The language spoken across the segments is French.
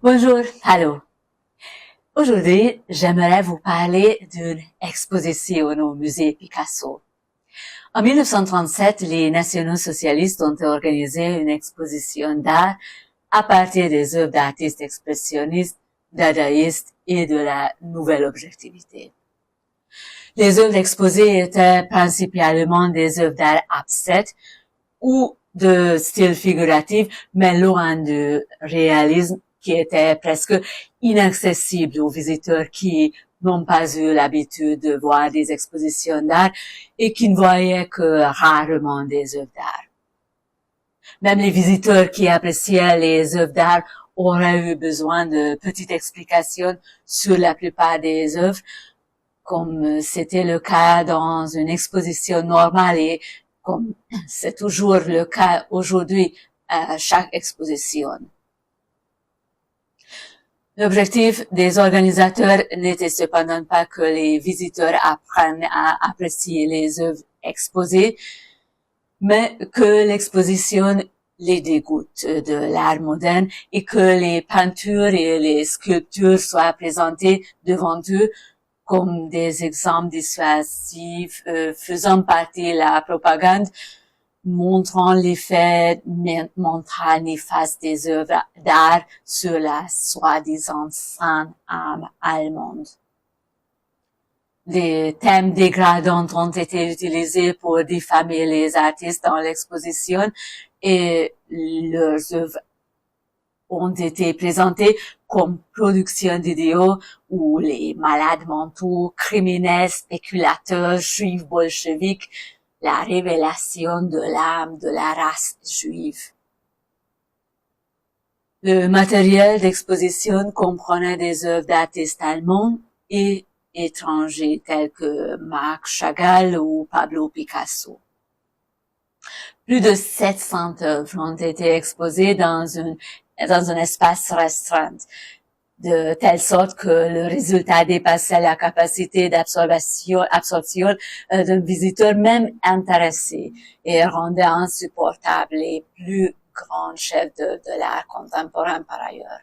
Bonjour, allô. Aujourd'hui, j'aimerais vous parler d'une exposition au musée Picasso. En 1937, les nationaux socialistes ont organisé une exposition d'art à partir des œuvres d'artistes expressionnistes, dadaïstes et de la nouvelle objectivité. Les œuvres exposées étaient principalement des œuvres d'art abstraites ou de style figuratif, mais loin du réalisme qui était presque inaccessible aux visiteurs qui n'ont pas eu l'habitude de voir des expositions d'art et qui ne voyaient que rarement des œuvres d'art. Même les visiteurs qui appréciaient les œuvres d'art auraient eu besoin de petites explications sur la plupart des œuvres, comme c'était le cas dans une exposition normale et comme c'est toujours le cas aujourd'hui à chaque exposition. L'objectif des organisateurs n'était cependant pas que les visiteurs apprennent à apprécier les œuvres exposées, mais que l'exposition les dégoûte de l'art moderne et que les peintures et les sculptures soient présentées devant eux comme des exemples dissuasifs faisant partie de la propagande, montrant l'effet mental néfaste des œuvres d'art sur la soi-disant sainte âme allemande. Des thèmes dégradants ont été utilisés pour diffamer les artistes dans l'exposition et leurs œuvres ont été présentées comme production d'idéaux où les malades mentaux, criminels, spéculateurs, juifs bolcheviques, la révélation de l'âme de la race juive. Le matériel d'exposition comprenait des œuvres d'artistes allemands et étrangers tels que Marc Chagall ou Pablo Picasso. Plus de 700 œuvres ont été exposées dans un espace restreint, de telle sorte que le résultat dépassait la capacité d'absorption d'un visiteur même intéressé et rendait insupportable les plus grands chefs de l'art contemporain par ailleurs.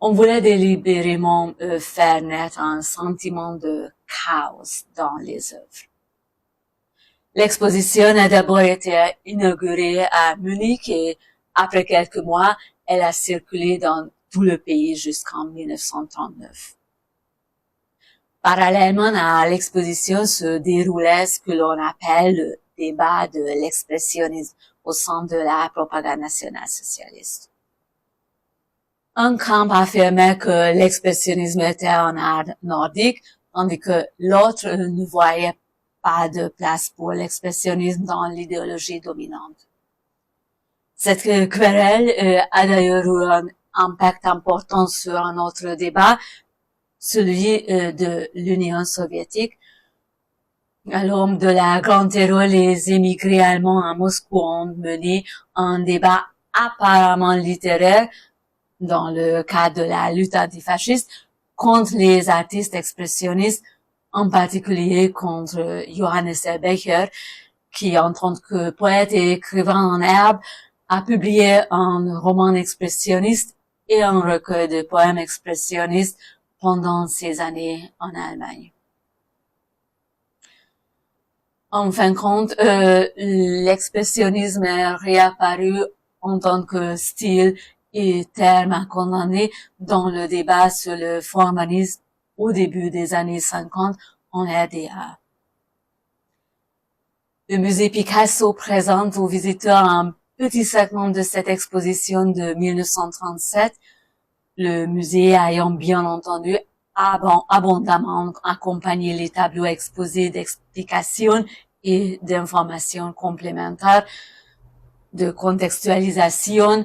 On voulait délibérément faire naître un sentiment de chaos dans les œuvres. L'exposition a d'abord été inaugurée à Munich et après quelques mois, elle a circulé dans tout le pays jusqu'en 1939. Parallèlement à l'exposition se déroulait ce que l'on appelle le débat de l'expressionnisme au sein de la propagande nationale socialiste. Un camp affirmait que l'expressionnisme était un art nordique, tandis que l'autre ne voyait pas de place pour l'expressionnisme dans l'idéologie dominante. Cette querelle a d'ailleurs eu un impact important sur un autre débat, celui de l'Union soviétique. À l'aube de la Grande Terreur, les émigrés allemands à Moscou ont mené un débat apparemment littéraire dans le cadre de la lutte antifasciste contre les artistes expressionnistes, en particulier contre Johannes Becher, qui en tant que poète et écrivain en herbe a publié un roman expressionniste et un recueil de poèmes expressionnistes pendant ses années en Allemagne. En fin de compte, l'expressionnisme est réapparu en tant que style et terme à condamner dans le débat sur le formalisme au début des années 50 en RDA. Le musée Picasso présente aux visiteurs un petit segment de cette exposition de 1937, le musée ayant bien entendu abondamment accompagné les tableaux exposés d'explications et d'informations complémentaires, de contextualisation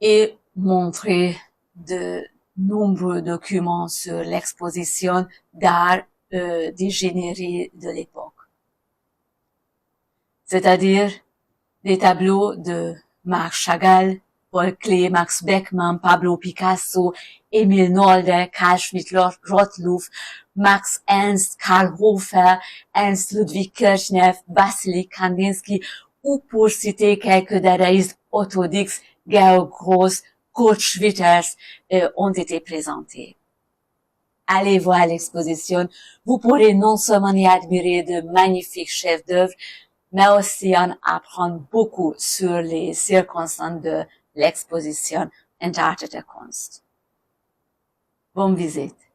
et montré de nombreux documents sur l'exposition d'art dégénéré de l'époque. C'est-à-dire des tableaux de Marc Chagall, Paul Klee, Max Beckmann, Pablo Picasso, Emil Nolde, Carl Schmidt-Rottluff, Max Ernst, Karl Hofer, Ernst Ludwig Kirchner, Wassily Kandinsky, ou pour citer quelques dadaïstes orthodoxes, Georg Gross, Kurt Schwitters ont été présentés. Allez voir l'exposition, vous pourrez non seulement y admirer de magnifiques chefs-d'œuvre, mais aussi en apprendre beaucoup sur les circonstances de l'exposition Entartete Kunst. Bonne visite.